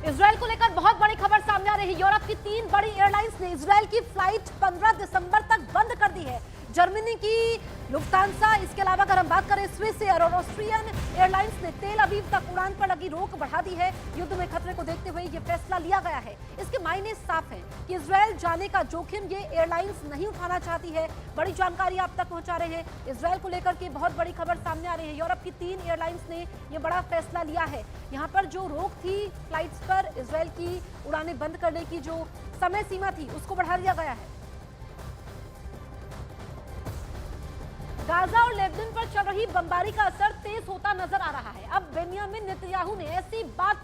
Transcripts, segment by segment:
Israel को लेकर बहुत बड़ी खबर सामने आ रही है। यूरोप की 3 बड़ी एयरलाइंस ने इजरायल की फ्लाइट 15 दिसंबर तक बंद कर दी है। जर्मनी की लुफ्तांसा, इसके अलावा अगर हम बात करें स्विस एयर और ऑस्ट्रियन एयरलाइंस ने तेल अवीव तक उड़ान पर लगी रोक बढ़ा दी है। युद्ध में खतरे को देखते हुए ये फैसला लिया गया है। इसके मायने साफ हैं कि इजरायल जाने का जोखिम ये एयरलाइंस नहीं उठाना चाहती है। बड़ी जानकारी आप तक पहुंचा रहे हैं। इजरायल को लेकर के बहुत बड़ी खबर सामने आ रही है। यूरोप की 3 एयरलाइंस ने ये बड़ा फैसला लिया है। यहाँ पर जो रोक थी फ्लाइट्स पर, इजरायल की उड़ानें बंद करने की जो समय सीमा थी उसको बढ़ा दिया गया है। गाजा और लेबनान पर चल रही बमबारी का असर तेज होता नजर आ रहा है। अब बेंयामिन नेतन्याहू ने ऐसी बात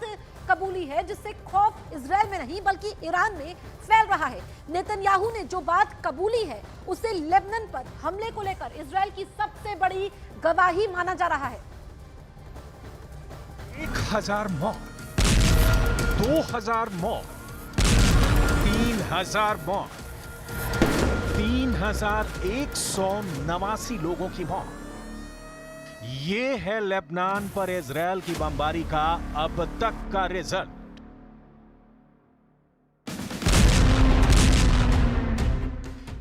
कबूली है जिससे खौफ इजरायल में नहीं बल्कि ईरान में फैल रहा है। नेतन्याहू ने जो बात कबूली है उसे लेबनान पर हमले को लेकर इजरायल की सबसे बड़ी गवाही माना जा रहा है। 1000 मौत, 2000 मौत, 3000 मौत, 3189 लोगों की मौत। ये है लेबनान पर इजरायल की बमबारी का अब तक का रिजल्ट।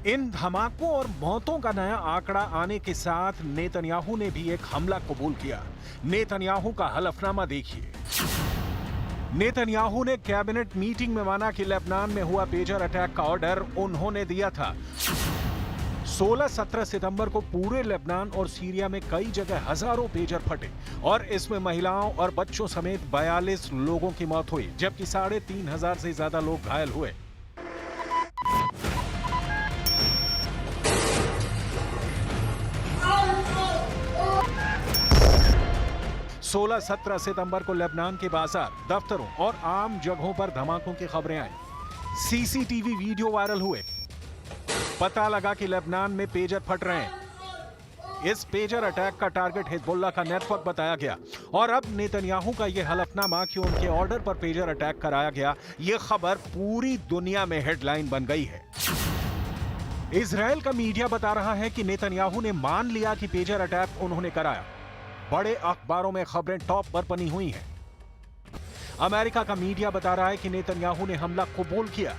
इन धमाकों और मौतों का नया आंकड़ा आने के साथ नेतन्याहू ने भी एक हमला कबूल किया। नेतन्याहू का हलफनामा देखिए। नेतन्याहू ने कैबिनेट मीटिंग में माना कि लेबनान में हुआ पेजर अटैक का ऑर्डर उन्होंने दिया था। 16-17 सितंबर को पूरे लेबनान और सीरिया में कई जगह हजारों पेजर फटे और इसमें महिलाओं और बच्चों समेत 42 लोगों की मौत हुई, जबकि 3500 से ज्यादा लोग घायल हुए। सोलह 17 सितंबर को लेबनान के बाजार, दफ्तरों और आम जगहों पर धमाकों की खबरें आई। सीसीटीवी वीडियो वायरल हुए। पता लगा कि लेबनान में पेजर फट रहे हैं। इस पेजर अटैक का टारगेट हिजबुल्लाह का नेटवर्क बताया गया और अब नेतन्याहू का यह हलफनामा कि उनके ऑर्डर पर पेजर अटैक कराया गया, यह खबर पूरी दुनिया में हेडलाइन बन गई है। इजरायल का मीडिया बता रहा है कि नेतन्याहू ने मान लिया कि पेजर अटैक उन्होंने कराया। बड़े अखबारों में खबरें टॉप पर बनी हुई हैं। अमेरिका का मीडिया बता रहा है कि नेतन्याहू ने हमला कबूल किया।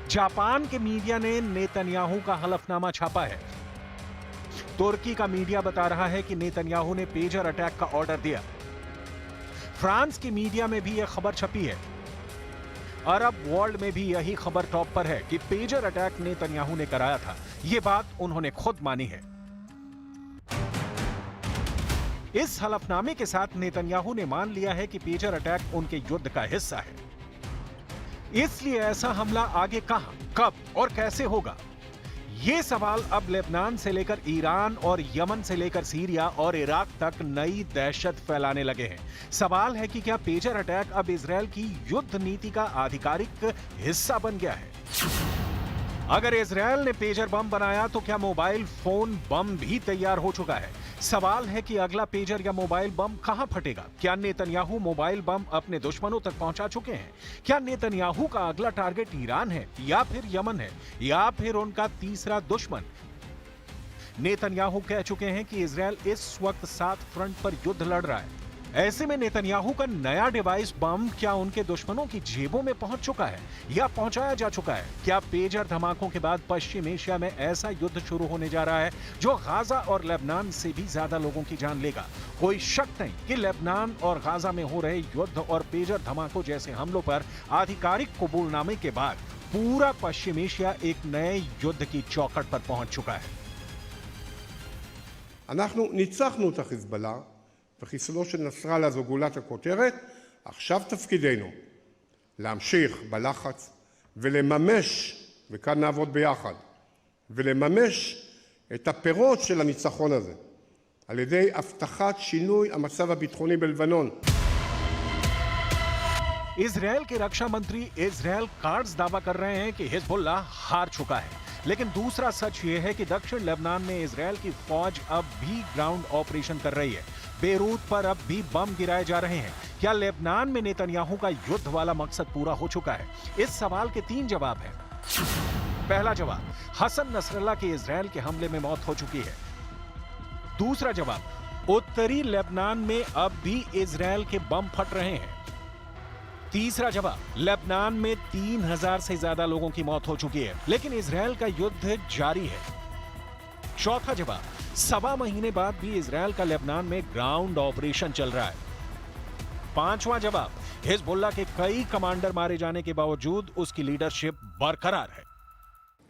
जापान के मीडिया ने नेतन्याहू का हलफनामा छापा है। तुर्की का मीडिया बता रहा है कि नेतन्याहू ने पेजर अटैक का ऑर्डर दिया। फ्रांस की मीडिया में भी यह खबर छपी है। अरब वर्ल्ड में भी यही खबर टॉप पर है कि पेजर अटैक नेतन्याहू ने कराया था। यह बात उन्होंने खुद मानी है। इस हलफनामे के साथ नेतन्याहू ने मान लिया है कि पेजर अटैक उनके युद्ध का हिस्सा है। इसलिए ऐसा हमला आगे कहां, कब और कैसे होगा, ये सवाल अब लेबनान से लेकर ईरान और यमन से लेकर सीरिया और इराक तक नई दहशत फैलाने लगे हैं। सवाल है कि क्या पेजर अटैक अब इजरायल की युद्ध नीति का आधिकारिक हिस्सा बन गया है? अगर इजरायल ने पेजर बम बनाया तो क्या मोबाइल फोन बम भी तैयार हो चुका है? सवाल है कि अगला पेजर या मोबाइल बम कहां फटेगा? क्या नेतन्याहू मोबाइल बम अपने दुश्मनों तक पहुंचा चुके हैं? क्या नेतन्याहू का अगला टारगेट ईरान है या फिर यमन है या फिर उनका तीसरा दुश्मन? नेतन्याहू कह चुके हैं कि इजरायल इस वक्त 7 फ्रंट पर युद्ध लड़ रहा है। ऐसे में नेतन्याहू का नया डिवाइस बम क्या उनके दुश्मनों की जेबों में पहुंच चुका है या पहुंचाया जा चुका है? क्या पेजर धमाकों के बाद पश्चिम एशिया में ऐसा युद्ध शुरू होने जा रहा है जो गाजा और लेबनान से भी ज्यादा लोगों की जान लेगा? कोई शक नहीं कि लेबनान और गाजा में हो रहे युद्ध और पेजर धमाकों जैसे हमलों पर आधिकारिक कबूलनामे के बाद पूरा पश्चिम एशिया एक नए युद्ध की चौखट पर पहुंच चुका है। אנחנו ניצחנו את החיזבאללה, וחיסולו של נסראללה זו גולת הכותרת. עכשיו תפקידנו להמשיך בלחץ ולממש, וכאן נעבוד ביחד, ולממש את הפירות של הניצחון הזה, על ידי הבטחת שינוי המצב הביטחוני בלבנון. इजरायल के रक्षा मंत्री इजरायल कार्ड्स दावा कर रहे हैं कि हिजबुल्लाह हार चुका है, लेकिन दूसरा सच यह है कि दक्षिण लेबनान में इजरायल की फौज अब भी ग्राउंड ऑपरेशन कर रही है। बेरूत पर अब भी बम गिराए जा रहे हैं। क्या लेबनान में नेतन्याहू का युद्ध वाला मकसद पूरा हो चुका है? इस सवाल के 3 जवाब हैं। पहला जवाब, हसन नसरल्लाह के इजरायल के हमले में मौत हो चुकी है। दूसरा जवाब, उत्तरी लेबनान में अब भी इजरायल के बम फट रहे हैं। तीसरा जवाब, लेबनान में 3000 से ज्यादा लोगों की मौत हो चुकी है, लेकिन इजरायल का युद्ध जारी है। चौथा जवाब, 1.25 महीने बाद भी इजरायल का लेबनान में ग्राउंड ऑपरेशन चल रहा है। पांचवा जवाब, हिजबुल्लाह के कई कमांडर मारे जाने के बावजूद उसकी लीडरशिप बरकरार है।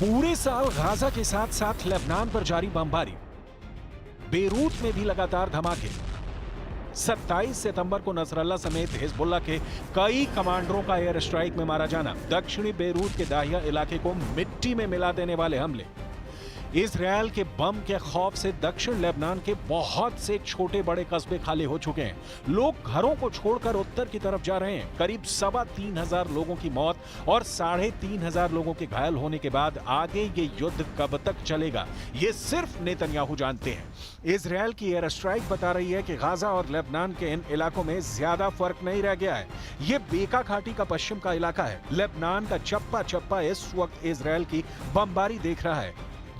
पूरे साल गाजा के साथ साथ लेबनान पर जारी बमबारी, बेरूत में भी लगातार धमाके। 27 सितंबर को नसरल्ला समेत हिजबुल्लाह के कई कमांडरों का एयर स्ट्राइक में मारा जाना, दक्षिणी बेरूत के दाहिया इलाके को मिट्टी में मिला देने वाले हमले। इजरायल के बम के खौफ से दक्षिण लेबनान के बहुत से छोटे बड़े कस्बे खाली हो चुके हैं। लोग घरों को छोड़कर उत्तर की तरफ जा रहे हैं। करीब 3,2500 लोगों की मौत और 3,500 लोगों के घायल होने के बाद आगे ये युद्ध कब तक चलेगा, ये सिर्फ नेतन्याहू जानते हैं। इजरायल की एयर स्ट्राइक बता रही है कि गाजा और लेबनान के इन इलाकों में ज्यादा फर्क नहीं रह गया है। ये बेका घाटी का पश्चिम का इलाका है। लेबनान का चप्पा चप्पा इस वक्त इजरायल की बमबारी देख रहा है।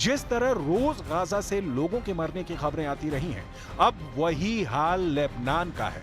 जिस तरह रोज गाजा से लोगों के मरने की खबरें आती रही हैं, अब वही हाल लेबनान का है।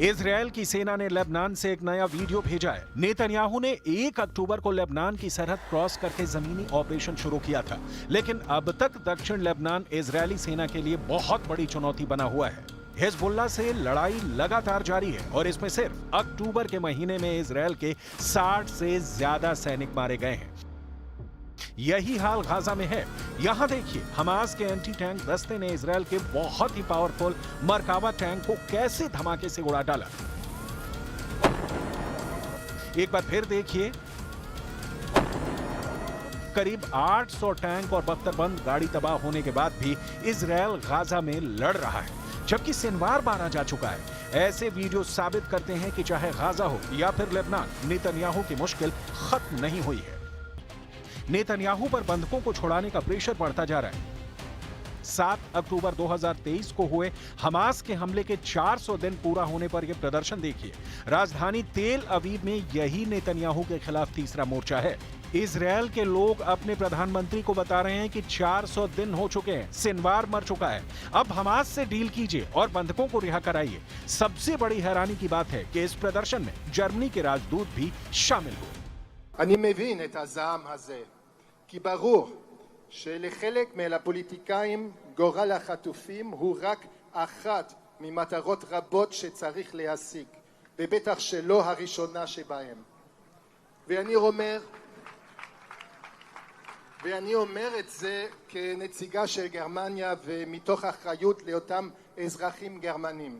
इजरायल की सेना ने लेबनान से एक नया वीडियो भेजा है। नेतन्याहू ने 1 अक्टूबर को लेबनान की सरहद क्रॉस करके जमीनी ऑपरेशन शुरू किया था, लेकिन अब तक दक्षिण लेबनान इजरायली सेना के लिए बहुत बड़ी चुनौती बना हुआ है। हिजबुल्लाह से लड़ाई लगातार जारी है और इसमें सिर्फ अक्टूबर के महीने में इजरायल के 60 से ज्यादा सैनिक मारे गए हैं। यही हाल गाजा में है। यहां देखिए, हमास के एंटी टैंक दस्ते ने इजरायल के बहुत ही पावरफुल मरकावा टैंक को कैसे धमाके से उड़ा डाला। एक बार फिर देखिए, करीब 800 टैंक और बख्तरबंद गाड़ी तबाह होने के बाद भी इजरायल गाजा में लड़ रहा है, जबकि सिनवार मारा जा चुका है। ऐसे वीडियो साबित करते हैं कि चाहे गाजा हो या फिर लेबनान, नेतन्याहू की मुश्किल खत्म नहीं हुई है। नेतन्याहू पर बंधकों को छुड़ाने का प्रेशर बढ़ता जा रहा है। 7 अक्टूबर 2023 को हुए हमास के हमले के 400 दिन पूरा होने पर यह प्रदर्शन देखिए। राजधानी तेल अवीव में यही नेतन्याहू के खिलाफ तीसरा मोर्चा है। इजरायल के लोग अपने प्रधानमंत्री को बता रहे हैं कि 400 दिन हो चुके हैं, सिनवार मर चुका है, अब हमास से डील कीजिए और बंधकों को रिहा कराइए। सबसे बड़ी हैरानी की बात है कि इस प्रदर्शन में जर्मनी के राजदूत भी शामिल हुए। אני מבין את הזעם הזה, כי ברור שלחלק מהפוליטיקאים גורל החטופים הוא רק אחת ממטרות רבות שצריך להשיג, ובטח שלא הראשונה שבהם. ואני אומר את זה כנציגה של גרמניה ומתוך אחריות לאותם אזרחים גרמנים.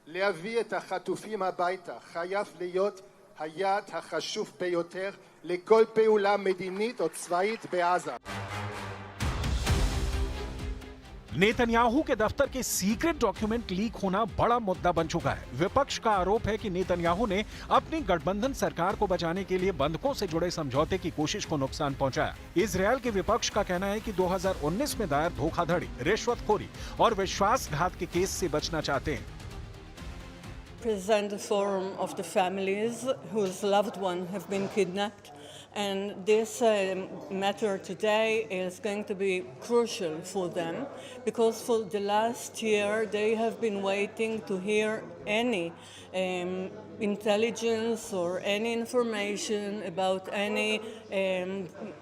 להביא את החטופים הביתה חייב להיות היעד החשוב ביותר לכל פעולה מדינית או צבאית בעזה. नेतन्याहू के दफ्तर के सीक्रेट डॉक्यूमेंट लीक होना बड़ा मुद्दा बन चुका है। विपक्ष का आरोप है कि नेतन्याहू ने अपनी गठबंधन सरकार को बचाने के लिए बंधकों से जुड़े समझौते की कोशिश को नुकसान पहुंचाया। इजरायल के विपक्ष का कहना है कि 2019 में दायर धोखाधड़ी, रिश्वतखोरी और विश्वासघात के केस से बचना चाहते हैं। Present the forum of the families whose loved ones have been kidnapped, and this matter today is going to be crucial for them because for the last year they have been waiting to hear any intelligence or any information about any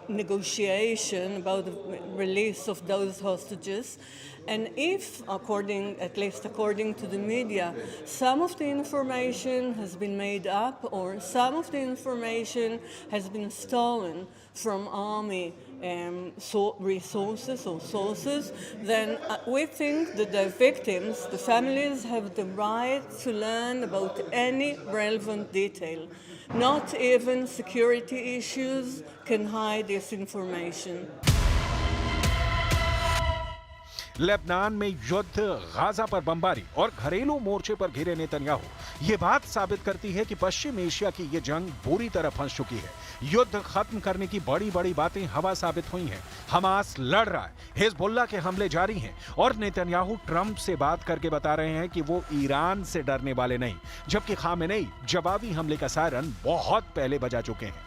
negotiation about the release of those hostages. And if, at least according to the media, some of the information has been made up or some of the information has been stolen from army resources or sources, then we think that the victims, the families, have the right to learn about any relevant detail. Not even security issues can hide this information. Lebanon में युद्ध, Gaza पर बमबारी और घरेलू मोर्चे पर घिरे Netanyahu ये बात साबित करती है कि पश्चिम एशिया की ये जंग बुरी तरह फंस चुकी है। युद्ध खत्म करने की बड़ी बड़ी बातें हवा साबित हुई हैं। हमास लड़ रहा है, हिजबुल्लाह के हमले जारी हैं और नेतन्याहू ट्रंप से बात करके बता रहे हैं कि वो ईरान से डरने वाले नहीं, जबकि खामेनेई जवाबी हमले का सायरन बहुत पहले बजा चुके हैं।